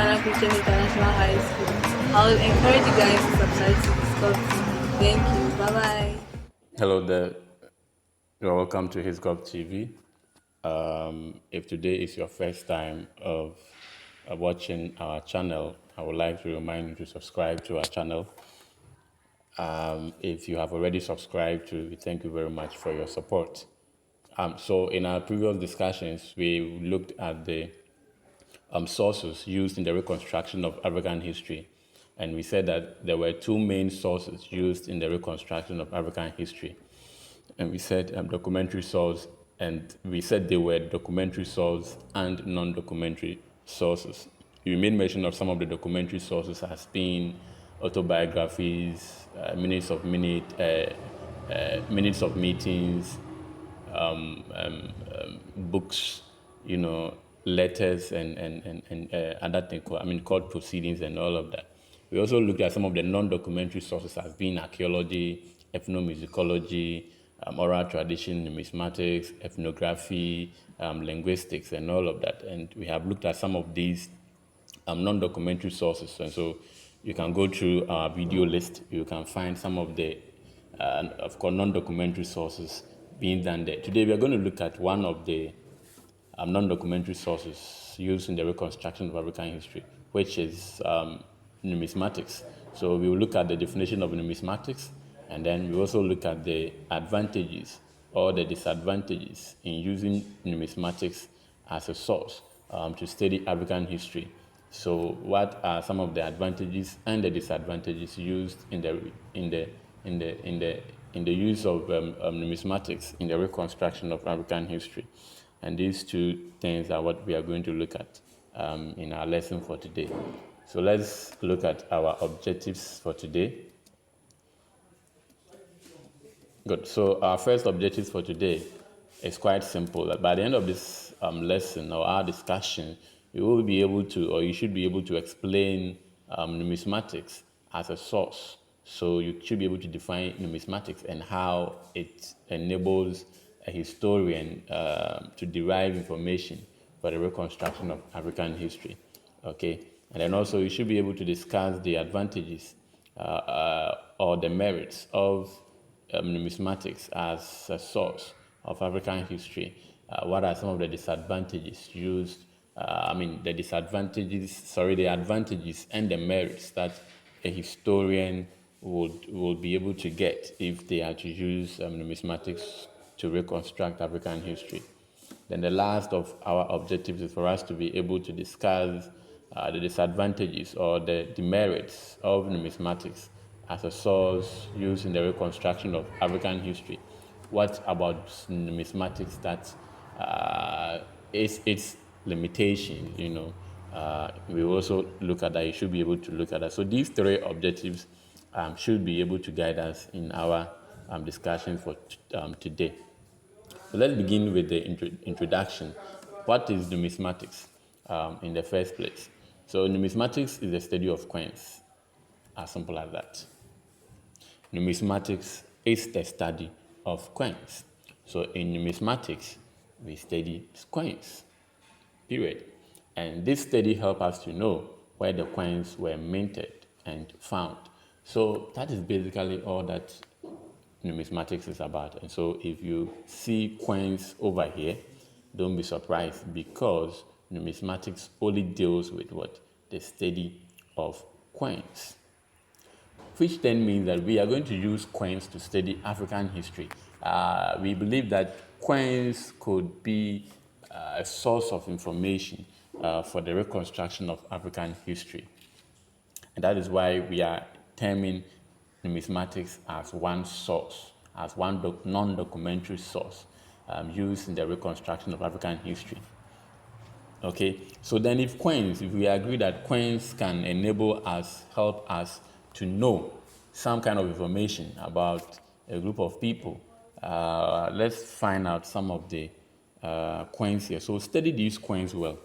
Father Christian International High School. I will encourage you guys to subscribe to this club. Thank you. Bye bye. Hello there. You're welcome to His God TV. If today is your first time of watching our channel, I would like to remind you to subscribe to our channel. If you have already subscribed to, we thank you very much for your support. So in our previous discussions, we looked at the sources used in the reconstruction of African history. And we said that there were two main sources used in the reconstruction of African history. And we said documentary source, and we said they were documentary source and non-documentary sources. You made mention of some of the documentary sources as being autobiographies, minutes of meetings, books, letters and other things, court proceedings and all of that. We also looked at some of the non-documentary sources as being archaeology, ethnomusicology, oral tradition, numismatics, ethnography, linguistics, and all of that. And we have looked at some of these non-documentary sources. And so you can go through our video list. You can find some of the, of course, non-documentary sources being done there. Today we are going to look at one of the non-documentary sources used in the reconstruction of African history, which is numismatics. So we will look at the definition of numismatics, and then we also look at the advantages or the disadvantages in using numismatics as a source to study African history. So what are some of the advantages and the disadvantages used in the use of numismatics in the reconstruction of African history? And these two things are what we are going to look at in our lesson for today. So let's look at our objectives for today. Good. So our first objective for today is quite simple. By the end of this lesson or our discussion, you will be able to, or you should be able to explain numismatics as a source. So you should be able to define numismatics and how it enables a historian to derive information for the reconstruction of African history. Okay, and then also you should be able to discuss the advantages or the merits of numismatics as a source of African history. What are some of the disadvantages used? The advantages and the merits that a historian would be able to get if they are to use numismatics to reconstruct African history. Then the last of our objectives is for us to be able to discuss the disadvantages or the demerits of numismatics as a source used in the reconstruction of African history. What about numismatics that is its limitation? We also look at that. You should be able to look at that. So these three objectives should be able to guide us in our discussion for today. So let's begin with the introduction. What is numismatics in the first place? So numismatics is the study of coins, as simple as that. Numismatics is the study of coins. So in numismatics, we study coins, period. And this study helps us to know where the coins were minted and found. So that is basically all that numismatics is about. And so if you see coins over here, don't be surprised, because numismatics only deals with what? The study of coins. Which then means that we are going to use coins to study African history. We believe that coins could be a source of information for the reconstruction of African history. And that is why we are terming numismatics as one source, as one non-documentary source used in the reconstruction of African history. Okay, so then if we agree that coins can help us to know some kind of information about a group of people, let's find out some of the coins here. So study these coins well.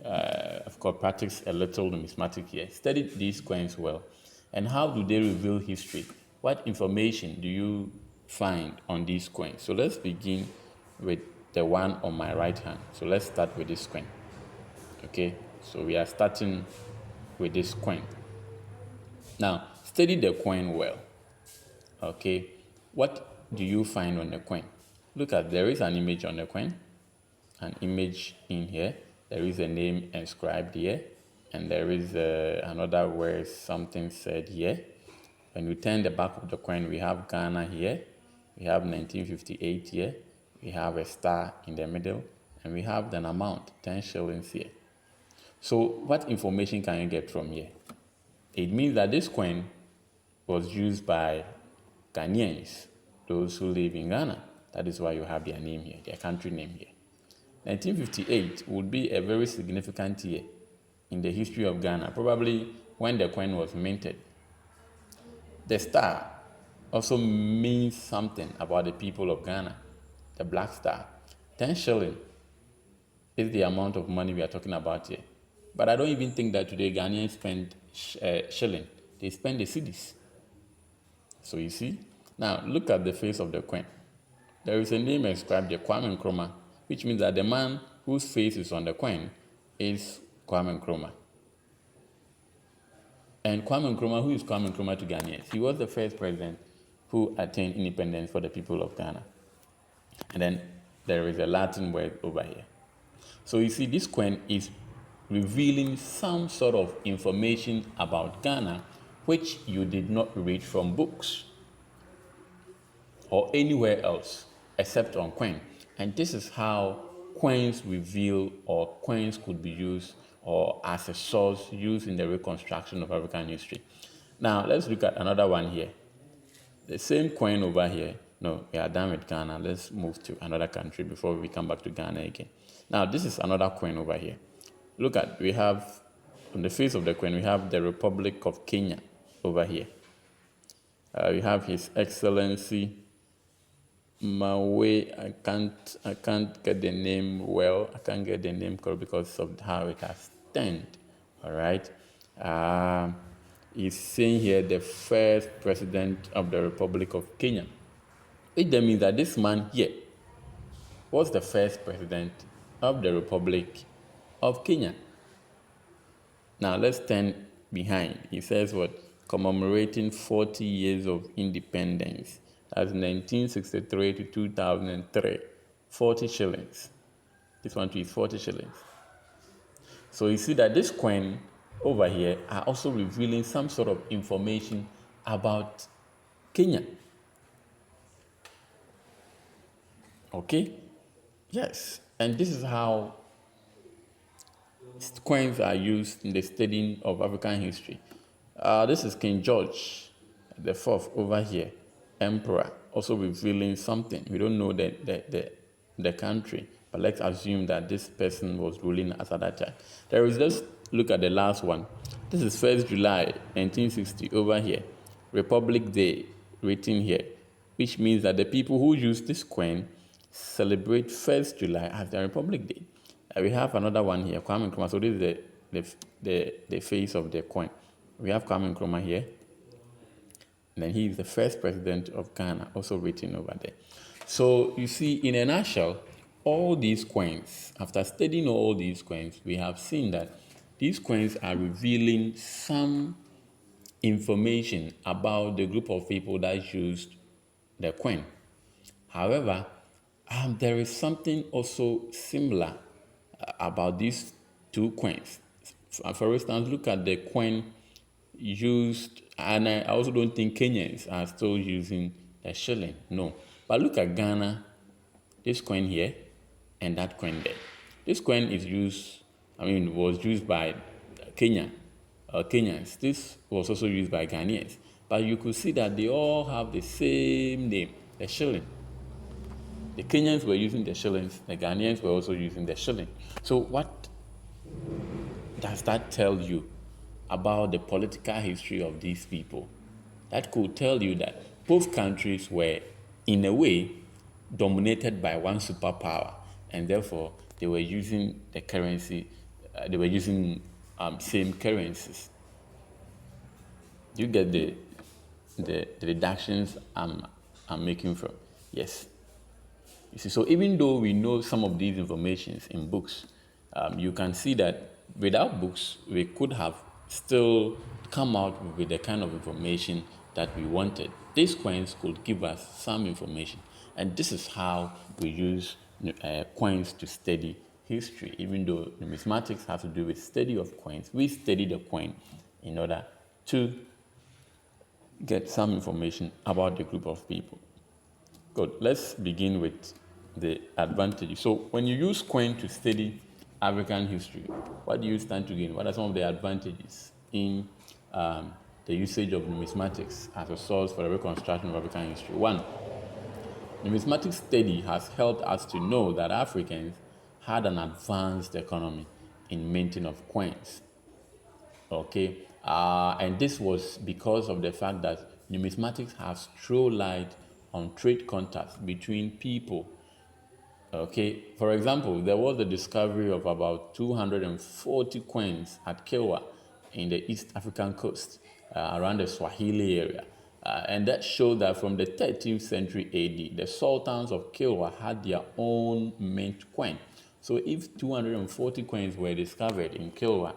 Of course, practice a little numismatic here. Study these coins well. And how do they reveal history? What information do you find on these coins? So let's begin with the one on my right hand. So let's start with this coin. Okay, so we are starting with this coin. Now, study the coin well. Okay, what do you find on the coin? Look at, there is an image on the coin, an image in here. There is a name inscribed here, and there is another where something said here. When we turn the back of the coin, we have Ghana here, we have 1958 here, we have a star in the middle, and we have an amount, 10 shillings here. So what information can you get from here? It means that this coin was used by Ghanaians, those who live in Ghana. That is why you have their name here, their country name here. 1958 would be a very significant year in the history of Ghana, probably when the coin was minted. The star also means something about the people of Ghana, the black star. 10 shilling is the amount of money we are talking about here. But I don't even think that today Ghanaians spend shilling. They spend the cedis. So you see, now look at the face of the coin. There is a name inscribed there, Kwame Nkrumah, which means that the man whose face is on the coin is Kwame Nkrumah. And Kwame Nkrumah, who is Kwame Nkrumah to Ghanaians? He was the first president who attained independence for the people of Ghana. And then there is a Latin word over here. So you see, this coin is revealing some sort of information about Ghana which you did not read from books or anywhere else except on coin. And this is how coins reveal, or coins could be used or as a source used in the reconstruction of African history. Now let's look at another one here. The same coin over here. No, we are done with Ghana. Let's move to another country before we come back to Ghana again. Now this is another coin over here. Look at, we have on the face of the coin, we have the Republic of Kenya over here. We have His Excellency Mawe. I can't get the name well. I can't get the name correct because of how it has turned. All right. He's saying here the first president of the Republic of Kenya. It means that this man here was the first president of the Republic of Kenya. Now let's turn behind. He says what? Commemorating 40 years of independence. That's 1963 to 2003. 40 shillings. This one too is 40 shillings. So you see that this coin over here are also revealing some sort of information about Kenya. Okay? Yes. And this is how coins are used in the studying of African history. This is King George the Fourth over here, Emperor, also revealing something. We don't know the country, but let's assume that this person was ruling as at that time. There is, let's look at the last one. This is 1st July 1960 over here, Republic Day written here, which means that the people who use this coin celebrate 1st July as their Republic Day. We have another one here, Kwame Nkrumah. So this is the face of the coin. We have Kwame Nkrumah here. And then he is the first president of Ghana, also written over there. So you see, in a nutshell, all these coins, after studying all these coins, we have seen that these coins are revealing some information about the group of people that used the coin. However, there is something also similar about these two coins. For instance, look at the coin used, and I also don't think Kenyans are still using the shilling, no. But look at Ghana, this coin here, and that coin there. This coin is was used by Kenyans. This was also used by Ghanaians. But you could see that they all have the same name, the shilling. The Kenyans were using the shillings, the Ghanaians were also using the shilling. So what does that tell you about the political history of these people? That could tell you that both countries were, in a way, dominated by one superpower, and therefore they were using the currency, they were using same currencies. Do you get the deductions I'm making from? Yes. You see, so even though we know some of these informations in books, you can see that without books, we could have still come out with the kind of information that we wanted. These coins could give us some information, and this is how we use coins to study history. Even though numismatics has to do with study of coins, we study the coin in order to get some information about the group of people. Good. Let's begin with the advantages. So when you use coin to study African history, what do you stand to gain? What are some of the advantages in the usage of numismatics as a source for the reconstruction of African history? One, numismatic study has helped us to know that Africans had an advanced economy in minting of coins. Okay, and this was because of the fact that numismatics has thrown light on trade contacts between people. Okay, for example, there was the discovery of about 240 coins at Kilwa in the East African coast, around the Swahili area. And that showed that from the 13th century AD, the sultans of Kilwa had their own mint coin. So if 240 coins were discovered in Kilwa,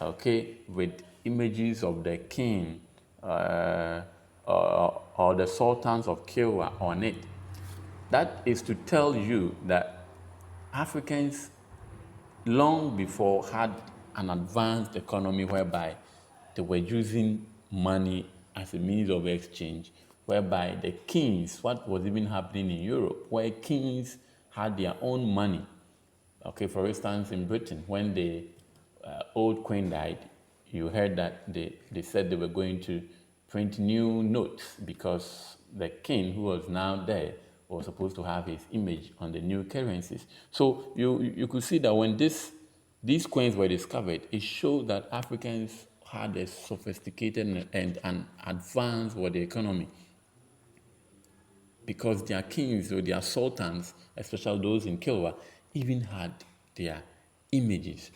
okay, with images of the king or the sultans of Kilwa on it, that is to tell you that Africans long before had an advanced economy whereby they were using money as a means of exchange, whereby the kings, what was even happening in Europe, where kings had their own money. Okay, for instance, in Britain, when the old queen died, you heard that they said they were going to print new notes because the king who was now there was supposed to have his image on the new currencies. So you could see that when these coins were discovered, it showed that Africans had a sophisticated and an advanced the economy, because their kings or their sultans, especially those in Kilwa, even had their images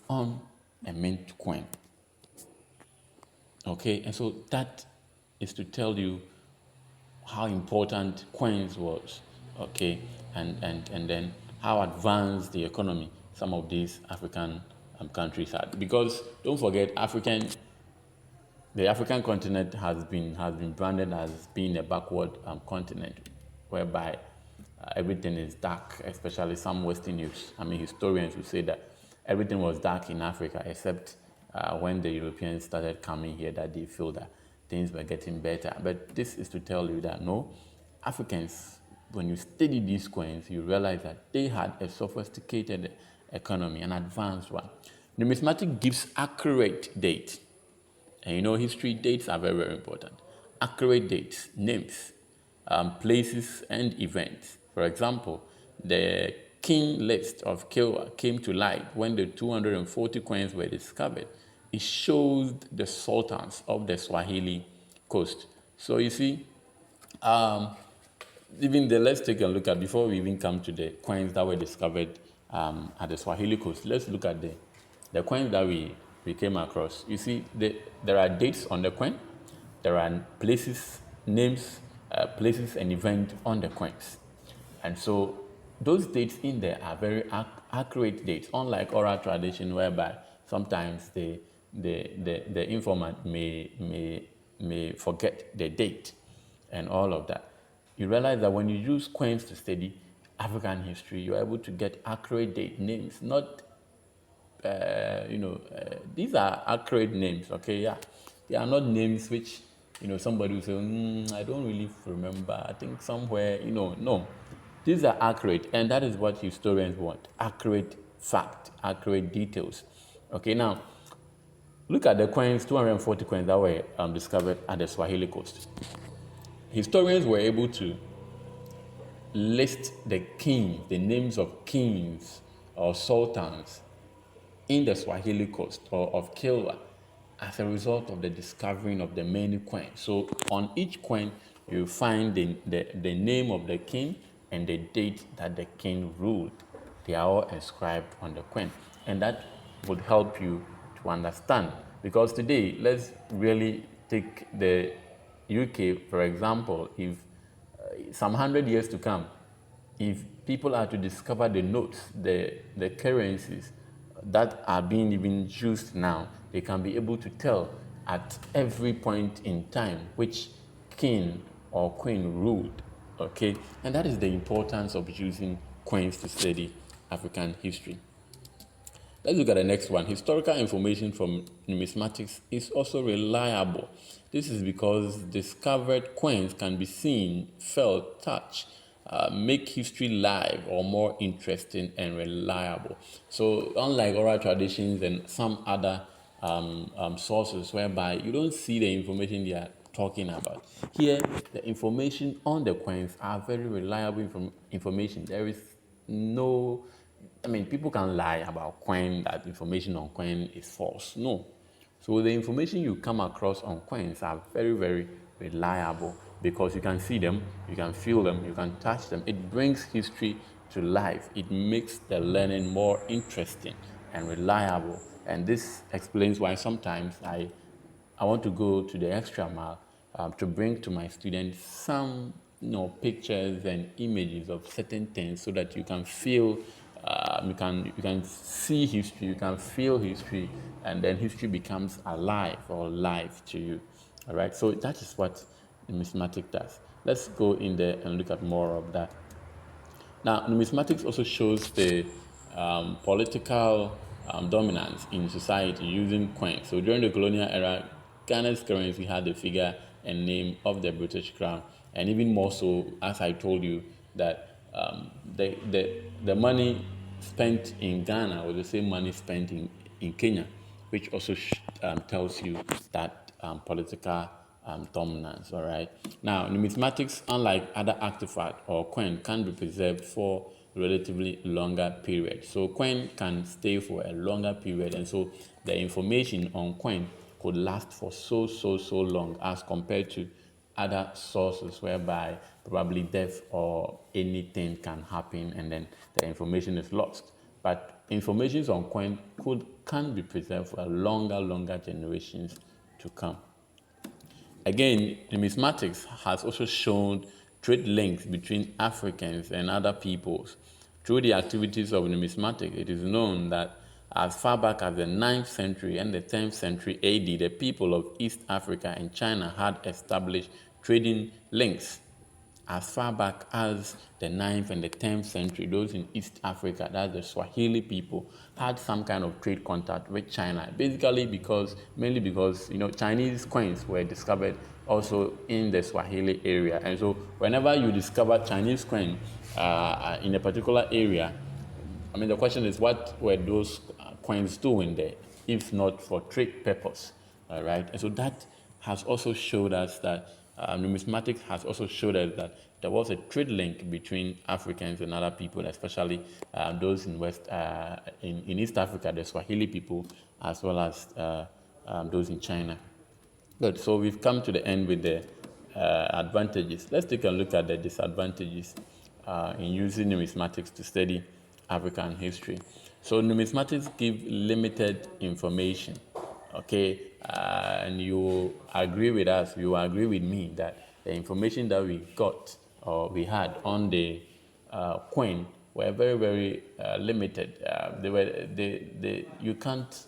on a mint coin. Okay, and so that is to tell you how important coins was, okay, and then how advanced the economy some of these African countries had. Because don't forget, the African continent has been branded as being a backward continent, whereby everything is dark, especially some Western historians will say that everything was dark in Africa, except when the Europeans started coming here, that they feel that things were getting better. But this is to tell you that no, Africans, when you study these coins, you realize that they had a sophisticated economy, an advanced one. Numismatic gives accurate date. And history dates are very, very important. Accurate dates, names, places, and events. For example, the king list of Kilwa came to light when the 240 coins were discovered. It shows the sultans of the Swahili coast. So you see, let's take a look at, before we even come to the coins that were discovered at the Swahili coast, let's look at the coins that we came across. You see, there are dates on the coin, there are places, names, places and events on the coins. And so those dates in there are very accurate dates, unlike oral tradition, whereby sometimes the informant may forget the date and all of that. You realize that when you use coins to study African history, you're able to get accurate date names, not these are accurate names, okay? Yeah, they are not names which, somebody will say, I don't really remember. I think somewhere, no. These are accurate, and that is what historians want: accurate fact, accurate details. Okay, now look at the coins, 240 coins that were discovered at the Swahili coast. Historians were able to list the names of kings or sultans in the Swahili coast or of Kilwa as a result of the discovering of the many coins. So on each coin, you find the name of the king and the date that the king ruled. They are all inscribed on the coin. And that would help you to understand. Because today, let's really take the UK, for example. If some 100 years to come, if people are to discover the notes, the currencies that are being even used now, they can be able to tell at every point in time which king or queen ruled. Okay, and that is the importance of using coins to study African history. Let's look at the next one. Historical information from numismatics is also reliable. This is because discovered coins can be seen, felt, touched, make history live or more interesting and reliable. So, unlike oral traditions and some other sources whereby you don't see the information they are talking about, here the information on the coins are very reliable information. There is no, I mean, people can lie about coin, that information on coin is false. No. So the information you come across on coins are very, very reliable because you can see them, you can feel them, you can touch them. It brings history to life. It makes the learning more interesting and reliable. And this explains why sometimes I want to go to the extra mile to bring to my students some pictures and images of certain things so that you can feel, you can see history, you can feel history, and then history becomes alive or live to you. All right, so that is what numismatic does. Let's go in there and look at more of that. Now, numismatics also shows the political dominance in society using coins. So during the colonial era, Ghana's currency had the figure and name of the British crown, and even more so, as I told you, that the money spent in Ghana was the same money spent in Kenya, which also tells you that political dominance. All right. Now, numismatics, unlike other artifacts or coin, can be preserved for relatively longer period. So coin can stay for a longer period, and so the information on coin could last for so long as compared to other sources whereby probably death or anything can happen and then the information is lost. But information on coin can be preserved for longer generations to come. Again, numismatics has also shown trade links between Africans and other peoples. Through the activities of numismatics, it is known that as far back as the 9th century and the 10th century AD, the people of East Africa and China had established trading links. As far back as the 9th and the 10th century, those in East Africa, that's the Swahili people, had some kind of trade contact with China. Basically mainly because, Chinese coins were discovered also in the Swahili area. And so whenever you discover Chinese coin in a particular area, I mean, the question is, what were those coins doing there, if not for trade purpose, all right? And so that has also showed us that numismatics has also showed us that there was a trade link between Africans and other people, especially those in in East Africa, the Swahili people, as well as those in China. Good. So we've come to the end with the advantages. Let's take a look at the disadvantages in using numismatics to study African history. So numismatics give limited information. Okay, and you agree with us, you agree with me that the information that we got or we had on the coin were very limited. You can't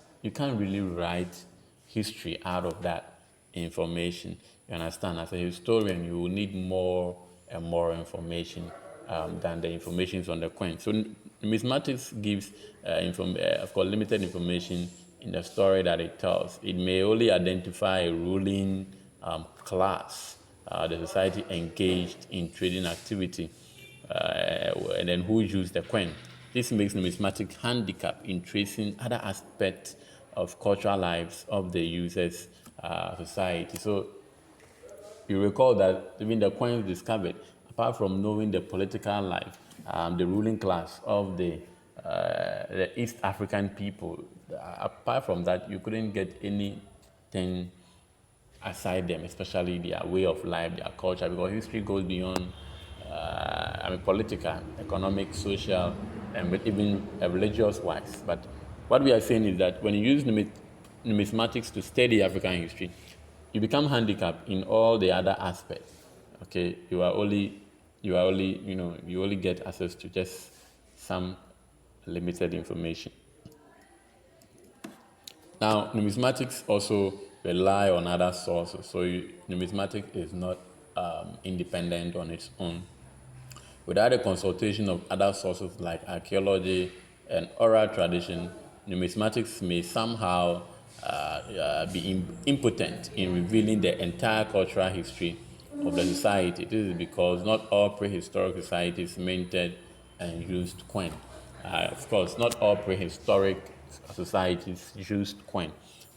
really write history out of that information. You understand? As a historian, you will need more and more information than the information on the coin. So numismatics gives, of course, limited information in the story that it tells. It may only identify a ruling class, the society engaged in trading activity, and then who used the coin. This makes numismatic handicap in tracing other aspects of cultural lives of the user's society. So you recall that even the coins discovered, apart from knowing the political life, the ruling class of the East African people, apart from that, you couldn't get anything aside them, especially their way of life, their culture, because history goes beyond, political, economic, social, and even religious wise. But what we are saying is that when you use numismatics to study African history, you become handicapped in all the other aspects. Okay, you only get access to just some limited information. Now, numismatics also rely on other sources. So, numismatics is not independent on its own. Without a consultation of other sources like archaeology and oral tradition, numismatics may somehow be impotent in revealing the entire cultural history of the society. This is because not all prehistoric societies minted and used coin. Of course, not all prehistoric societies used coin.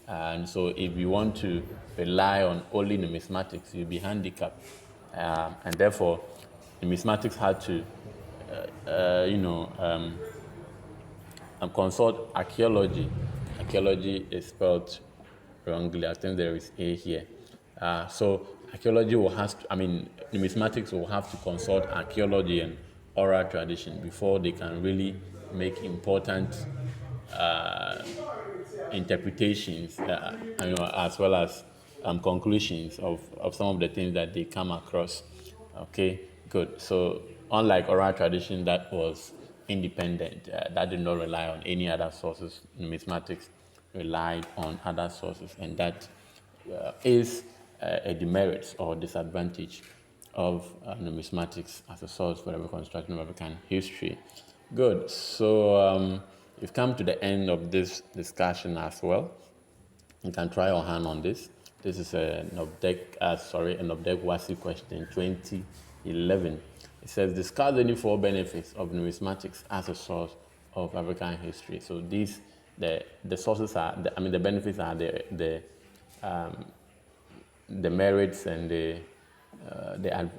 And so if you want to rely on only numismatics, you'll be handicapped. And therefore, numismatics had to, consult archaeology. Archaeology is spelled wrongly. I think there is A here. So archaeology will have to, numismatics will have to consult archaeology and oral tradition before they can really make important interpretations, as well as conclusions of some of the things that they come across. Okay, good. So unlike oral tradition that was independent, that did not rely on any other sources, numismatics relied on other sources, and that is a demerit or disadvantage of numismatics as a source for the reconstruction of African history. Good. So we've come to the end of this discussion as well. You can try your hand on this. This is an Obdek Wasi question 2011. It says, discuss any four benefits of numismatics as a source of African history. So the sources are, the benefits are the merits and the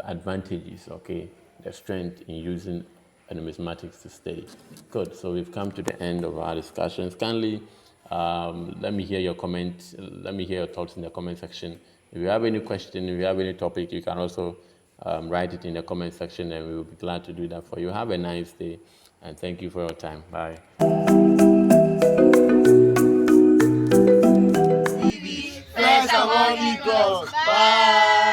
advantages, okay, the strength in using numismatics to study. Good. So we've come to the end of our discussions. Kindly, let me hear your comments. Let me hear your thoughts in the comment section. If you have any question, if you have any topic, you can also write it in the comment section, and we will be glad to do that for you. Have a nice day, and thank you for your time. Bye. First among equals. Bye.